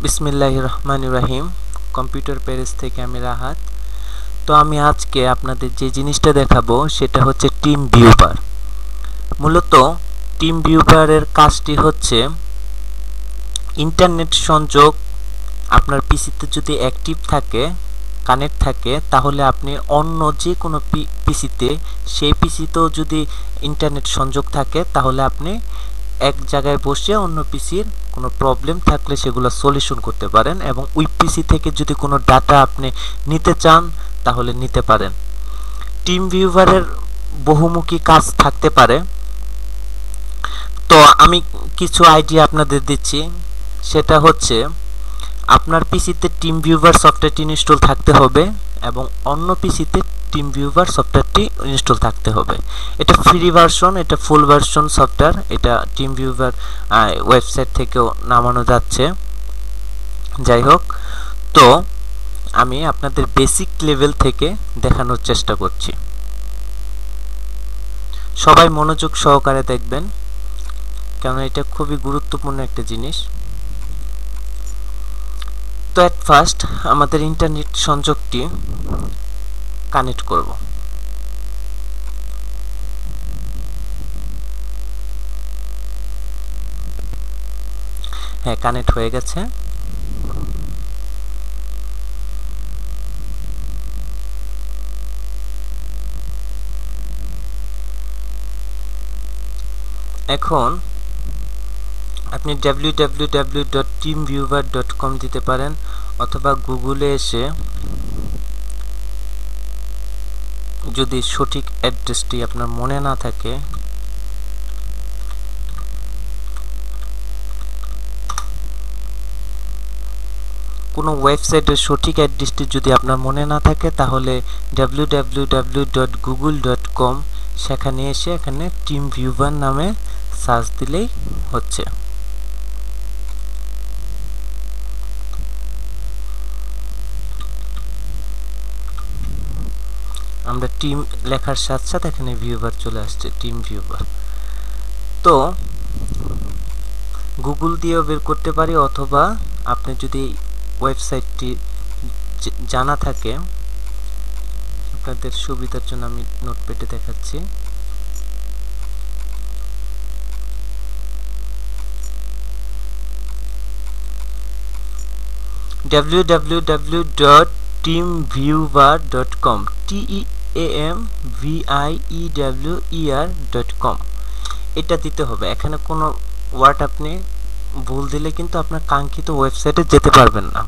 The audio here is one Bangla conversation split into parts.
বিসমিল্লাহির রহমানির রহিম। কম্পিউটার পেজ থেকে আমি রাহাত। তো আমি আজকে আপনাদের যে জিনিসটা দেখাবো সেটা হচ্ছে টিম ভিউয়ার। মূলত টিম ভিউয়ারের কাজটি হচ্ছে ইন্টারনেট সংযোগ আপনার পিসিতে যদি অ্যাক্টিভ থাকে, কানেক্ট থাকে, তাহলে আপনি অন্য যে কোনো পিসিতে, সেই পিসিতেও যদি ইন্টারনেট সংযোগ থাকে, তাহলে আপনি এক জায়গায় বসে অন্য পিসির কোনো প্রবলেম থাকলে সেগুলো সলিউশন করতে পারেন, এবং ওই পিসি থেকে যদি কোনো ডাটা আপনি নিতে চান তাহলে নিতে পারেন। টিম ভিউয়ারের বহুমুখী কাজ থাকতে পারে। তো আমি কিছু আইডিয়া আপনাদের দিচ্ছি। সেটা হচ্ছে আপনার পিসিতে টিম ভিউয়ার সফটওয়্যারটি ইনস্টল থাকতে হবে এবং অন্য পিসিতে টিম ভিউয়ার সফটওয়্যারটি ইনস্টল থাকতে হবে। এটা ফ্রি ভার্সন, এটা ফুল ভার্সন সফটওয়্যার। এটা টিম ভিউয়ার ওয়েবসাইট থেকেও নামানো যাচ্ছে। যাই হোক, তো আমি আপনাদের বেসিক লেভেল থেকে দেখানোর চেষ্টা করছি। সবাই মনোযোগ সহকারে দেখবেন, কারণ এটা খুবই গুরুত্বপূর্ণ একটা জিনিস। তো এট ফার্স্ট আমাদের ইন্টারনেট সংযোগটি কানেক্ট করব। হ্যাঁ, কানেক্ট হয়ে গেছে। এখন আপনি www.teamviewer.com দিতে পারেন, অথবা গুগলে এসে যদি সঠিক অ্যাড্রেসটি আপনার মনে না থাকে, কোনো ওয়েবসাইটের সঠিক অ্যাড্রেসটি যদি আপনার মনে না থাকে, তাহলে www.google.com সেখানে এসে এখানে টিম ভিউয়ার নামে সার্চ দিলেই হচ্ছে। আমরা টিম লেখার সাথে সাথে এখানে ভিউয়ার চলে আসছে, টিম ভিউয়ার। তো গুগল দিয়েও বের করতে পারি, অথবা আপনি যদি ওয়েবসাইটটি জানা থাকে, আপনাদের সুবিধার জন্য আমি নোটপ্যাডে দেখাচ্ছি। www.teamviewer.com teamviewer.com এটা দিতে হবে। এখানে কোনো ওয়ার্ড আপনি ভুল দিলে কিন্তু আপনার কাঙ্ক্ষিত ওয়েবসাইটে যেতে পারবেন না।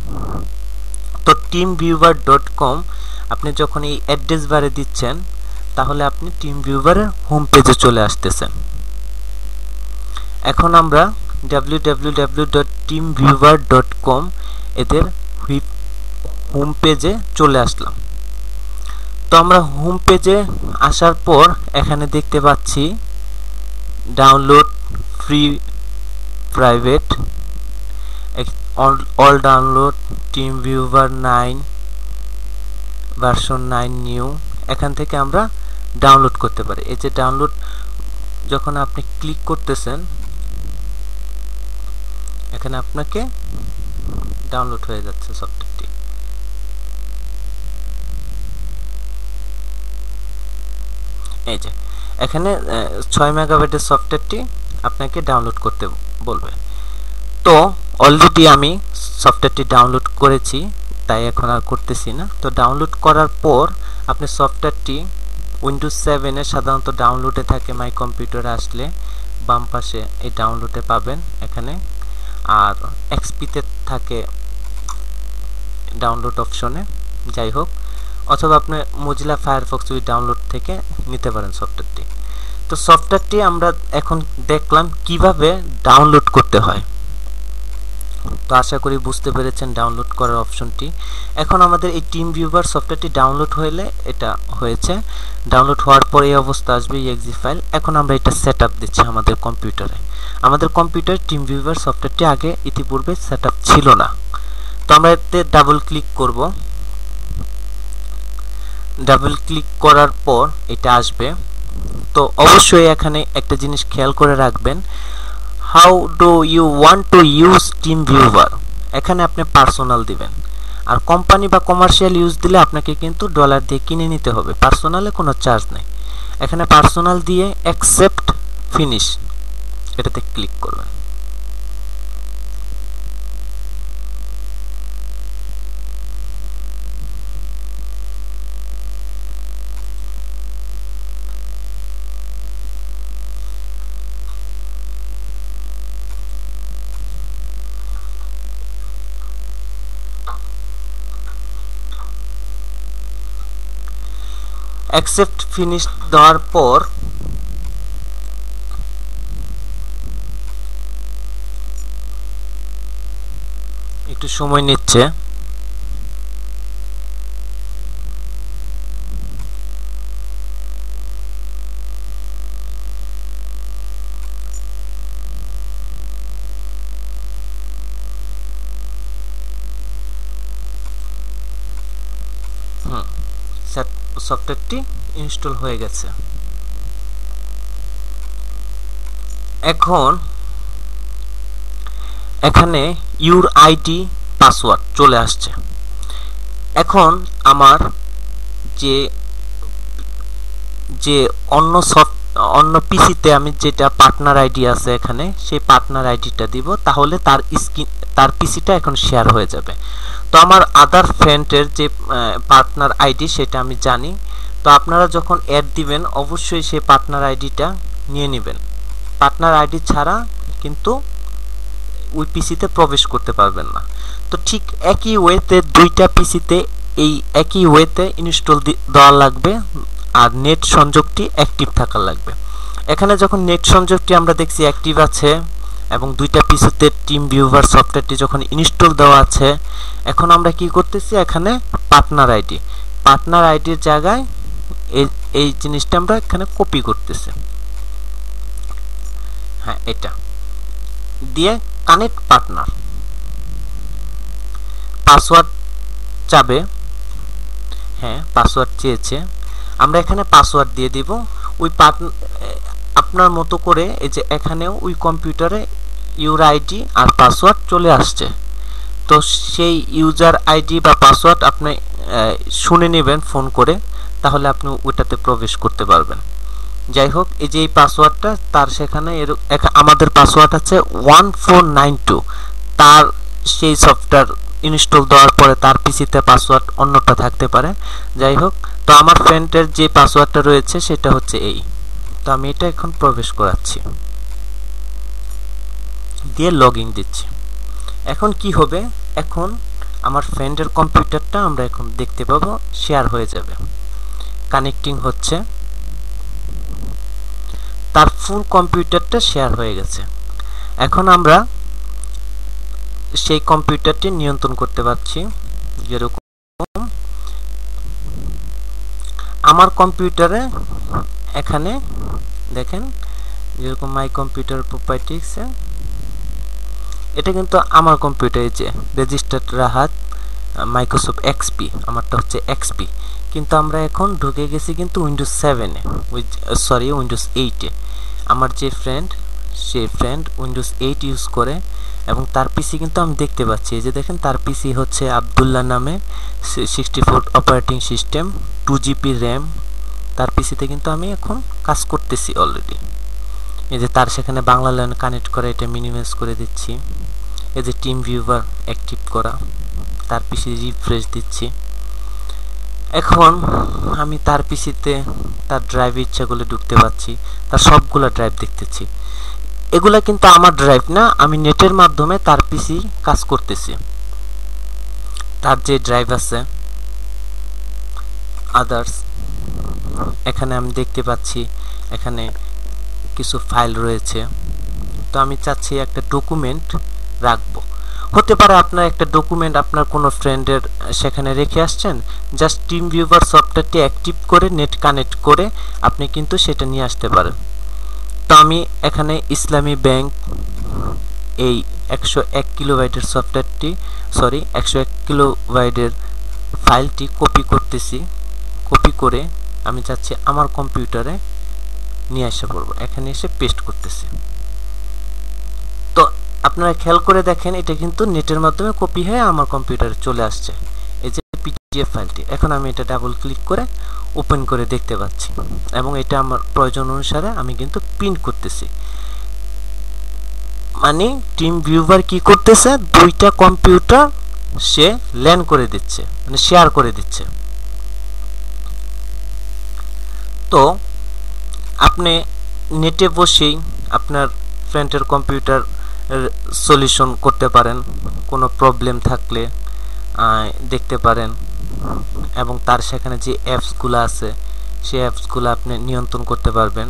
তো teamviewer.com আপনি যখন এই অ্যাড্রেস বারে দিচ্ছেন, তাহলে আপনি টিম ভিউয়ারের হোম পেজে চলে আসতেছেন। এখন আমরা www.teamviewer.com এদের হোম পেজে চলে আসলাম। তো আমরা হোম পেজে আসার পর এখানে দেখতে পাচ্ছি download free private, all download, team viewer 9 version 9 new. এখান থেকে আমরা ডাউনলোড করতে পারি। এই যে ডাউনলোড যখন আপনি ক্লিক করতেছেন, এখানে আপনাকে ডাউনলোড হয়ে যাচ্ছে সফটওয়্যারটি। এই যে এখানে 6 মেগাবাইটের সফটওয়্যারটি আপনাকে ডাউনলোড করতে বলবে। তো অলরেডি আমি সফটওয়্যারটি ডাউনলোড করেছি, তাই এখন আর করতেছি না। তো ডাউনলোড করার পর আপনি সফটওয়্যারটি উইন্ডোজ 7 এ সাধারণত ডাউনলোডে থাকে, মাই কম্পিউটারে আসলে বাম পাশে এই ডাউনলোডে পাবেন এখানে, আর এক্সপিতে থাকে ডাউনলোড অপশনে। যাই হোক, অথবা আপনি মোজিলা ফায়ারফক্স ওই ডাউনলোড থেকে নিতে পারেন সফটওয়্যারটি। তো সফটওয়্যারটি আমরা এখন দেখলাম কিভাবে ডাউনলোড করতে হয়। তো আশা করি বুঝতে পেরেছেন ডাউনলোড করার অপশনটি। এখন আমাদের এই টিম ভিউয়ার সফটওয়্যারটি ডাউনলোড হলে এটা হয়েছে। ডাউনলোড হওয়ার পর এই অবস্থা আসবে, exe ফাইল। এখন আমরা এটা সেটআপ দিচ্ছি আমাদের কম্পিউটারে। আমাদের কম্পিউটারে টিম ভিউয়ার সফটওয়্যারটি আগে ইতিপূর্বে সেটআপ ছিল না। তো আমরা এতে ডাবল ক্লিক করব। ডাবল ক্লিক করার পর এটা আসবে। তো অবশ্যই এখানে একটা জিনিস খেয়াল করে রাখবেন, how do you want to use TeamViewer. এখানে আপনি পার্সোনাল দিবেন। আর কোম্পানি বা কমার্শিয়াল ইউজ দিলে আপনাকে কিন্তু ডলার দিয়ে কিনে নিতে হবে, পার্সোনালে কোনো চার্জ নেই। এখানে পার্সোনাল দিয়ে অ্যাকসেপ্ট ফিনিশ এটাতে ক্লিক করবেন। অ্যাকসেপ্ট ফিনিশ দেওয়ার পর একটু সময় নিচ্ছে। সফটওয়্যারটি ইনস্টল হয়ে গেছে। এখন এখানে ইউর আইডি পাসওয়ার্ড চলে আসছে। এখন আমার যে অন্য পিসিতে আমি যেটা পার্টনার আইডি আছে এখানে, সেই পার্টনার আইডিটা দিব, তাহলে তার পিসিটা এখন শেয়ার হয়ে যাবে। তো আমার আদার ফ্রেন্ডের যে পার্টনার আইডি সেটা আমি জানি। তো আপনারা যখন অ্যাড দিবেন অবশ্যই সেই পার্টনার আইডিটা নিয়ে নেবেন। পার্টনার আইডি ছাড়া কিন্তু ওই পিসিতে প্রবেশ করতে পারবেন না। তো ঠিক একই ওয়েতে দুইটা পিসিতে এই একই ওয়েতে ইনস্টল দেওয়া লাগবে, আর নেট সংযোগটি অ্যাক্টিভ থাকা লাগবে। এখানে যখন নেট সংযোগটি আমরা দেখছি অ্যাক্টিভ আছে এবং দুইটা পিসিতে টিম ভিউভার সফটওয়্যারটি যখন ইনস্টল দেওয়া আছে, এখন আমরা কি করতেছি, এখানে পার্টনার আইডির জায়গায় এই জিনিসটা আমরা এখানে কপি করতেছি। হ্যাঁ, এটা দিয়ে কানেক্ট পার্টনার, পাসওয়ার্ড চাবে। হ্যাঁ, পাসওয়ার্ড চেয়েছে, আমরা এখানে পাসওয়ার্ড দিয়ে দিব। ওই আপনার মতো করে এই যে এখানেও ওই কম্পিউটারে ইউর আইডি আর পাসওয়ার্ড চলে আসছে। তো সেই ইউজার আইডি বা পাসওয়ার্ড আপনি শুনে নেবেন ফোন করে, তাহলে আপনি ওইটাতে প্রবেশ করতে পারবেন। যাই হোক, এই যে এই পাসওয়ার্ডটা তার সেখানে আমাদের পাসওয়ার্ড আছে 1492। তার সেই সফটওয়্যার ইনস্টল দেওয়ার পরে তার পিসিতে পাসওয়ার্ড অন্যটা থাকতে পারে। যাই হোক, তো আমার ফ্রেন্ডের যে পাসওয়ার্ডটা রয়েছে সেটা হচ্ছে এই। তো আমি এটা এখন প্রবেশ করাচ্ছি, দিয়ে লগ ইন দিচ্ছি। এখন কি হবে, এখন আমার ফ্রেন্ডের কম্পিউটারটা আমরা এখন দেখতে পাবো শেয়ার হয়ে যাবে। কানেক্টিং হচ্ছে, তার ফুল কম্পিউটারটা শেয়ার হয়ে গেছে। এখন আমরা সেই কম্পিউটারটি নিয়ন্ত্রণ করতে পারছি। যেরকম আমার কম্পিউটারে এখানে দেখেন, যেরকম মাই কম্পিউটার প্রপার্টিস, এটা কিন্তু আমার কম্পিউটারে যে রেজিস্টার্ড রাহাত মাইক্রোসফট এক্সপি, আমারটা হচ্ছে এক্সপি, কিন্তু আমরা এখন ঢুকে গেছি কিন্তু উইন্ডোজ 7-এ, উইন্ডোজ 8-এ। আমার যে সেই ফ্রেন্ড উইন্ডোজ 8 ইউজ করে এবং তার পিসি কিন্তু আমি দেখতে পাচ্ছি। এই যে দেখেন, তার পিসি হচ্ছে আব্দুল্লাহ নামে, 64 অপারেটিং সিস্টেম, 2GB র্যাম। তার পিসিতে কিন্তু আমি এখন কাজ করতেছি অলরেডি। এই যে তার সেখানে বাংলা ল্যান কানেক্ট করে, এটা মিনিমাইজ করে দিচ্ছি। এই যে টিম ভিউভার অ্যাক্টিভ করা, তার পিসি রিফ্রেশ দিচ্ছি। এখন আমি তার পিসিতে তার ড্রাইভ ইচ্ছাগুলো ঢুকতে পাচ্ছি, তার সবগুলো ড্রাইভ দেখতেছি। এগুলা কিন্তু আমার ড্রাইভ না, আমি নেটের মাধ্যমে তার পিসি কাজ করতেছি। তার যে ড্রাইভ আছে আদার্স, এখানে আমি দেখতে পাচ্ছি এখানে কিছু ফাইল রয়েছে। তো আমি চাচ্ছি একটা ডকুমেন্ট রাখবো। হতে পারে আপনার একটা ডকুমেন্ট আপনার কোনো ফ্রেন্ডের সেখানে রেখে আসছেন, জাস্ট টিম ভিউভার সফটওয়্যারটি অ্যাক্টিভ করে নেট কানেক্ট করে আপনি কিন্তু সেটা নিয়ে আসতে পারেন। তো আমি এখানে ইসলামী ব্যাংক এই 101 কিলোবাইটের সফটওয়্যারটি 101 কিলোবাইটের ফাইলটি কপি করতেছি। কপি করে আমি চাচ্ছি আমার কম্পিউটারে নিয়ে আসা পড়বো, এখানে এসে পেস্ট করতেছি। তো আপনারা খেয়াল করে দেখেন এটা কিন্তু নেটের মাধ্যমে কপি হয়ে আমার কম্পিউটারে চলে আসছে, এই যে পিডিএফ ফাইলটি। এখন আমি এটা ডাবল ক্লিক করে ওপেন করে দেখতে পাচ্ছি এবং এটা আমার প্রয়োজন অনুসারে আমি কিন্তু প্রিন্ট করতেছি। মানে টিম ভিউয়ার কি করতেছে, দুইটা কম্পিউটার সে ল্যান করে দিচ্ছে, মানে শেয়ার করে দিচ্ছে। তো আপনি নেটে বসেই আপনার ফ্রেন্ডের কম্পিউটার সলিউশন করতে পারেন, কোনো প্রবলেম থাকলে দেখতে পারেন এবং তার সেখানে যে অ্যাপসগুলো আছে সেই অ্যাপসগুলো আপনি নিয়ন্ত্রণ করতে পারবেন।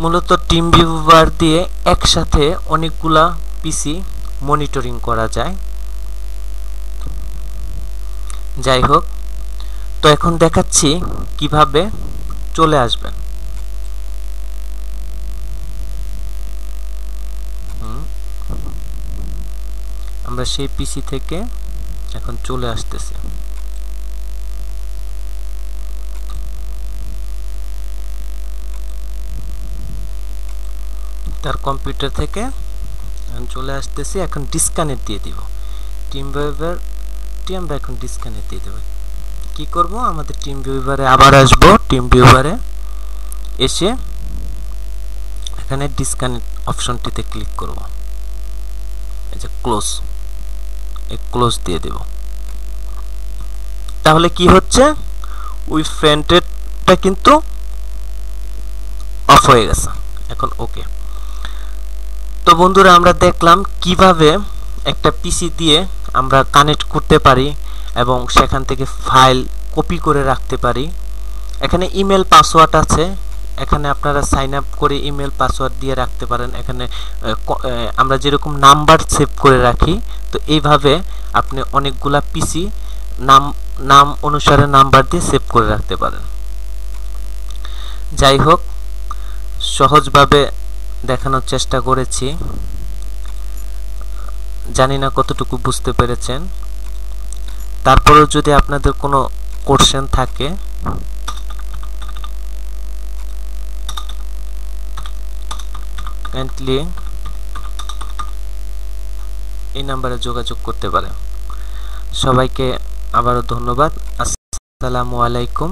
মূলত টিম ভিউয়ার দিয়ে একসাথে অনেকগুলা পিসি মনিটরিং করা যায়। যাই হোক, তো এখন দেখাচ্ছি কিভাবে চলে আসবেন। আমরা সেই পিসি থেকে এখন চলে আসতেছি। তার কম্পিউটার থেকে চলে আসতেছি। এখন ডিসকানেক্ট দিয়ে দিব টিম ভিউয়ারটি, আমরা এখন ডিসকানেক্ট দিয়ে দেব। কি করব, আমাদের টিম ভিউয়ারে আবার আসব। টিম ভিউয়ারে এসে এখানে ডিসকানেক্ট অপশনটিতে ক্লিক করব, এই যে ক্লোজ, এই ক্লোজ দিয়ে দেব। তাহলে কি হচ্ছে, ওই ফ্রেন্ডেরটা কিন্তু অফ হয়ে গেছে। এখন ওকে। তো বন্ধুরা, আমরা দেখলাম কিভাবে একটা পিসি দিয়ে আমরা কানেক্ট করতে পারি এবং সেখান থেকে ফাইল কপি করে রাখতে পারি। এখানে ইমেল পাসওয়ার্ড আছে, এখানে আপনারা সাইন আপ করে ইমেল পাসওয়ার্ড দিয়ে রাখতে পারেন। এখানে আমরা যেরকম নাম্বার সেভ করে রাখি, তো এইভাবে আপনি অনেকগুলা পিসি নাম অনুসারে নাম্বার দিয়ে সেভ করে রাখতে পারেন। যাই হোক, সহজভাবে দেখানোর চেষ্টা করেছি, জানি না কতটুকু বুঝতে পেরেছেন। তারপরেও যদি আপনাদের কোনো কোশ্চেন থাকে কাইন্ডলি এই নাম্বারে যোগাযোগ করতে পারেন। সবাইকে আবারও ধন্যবাদ। আসসালামু আলাইকুম।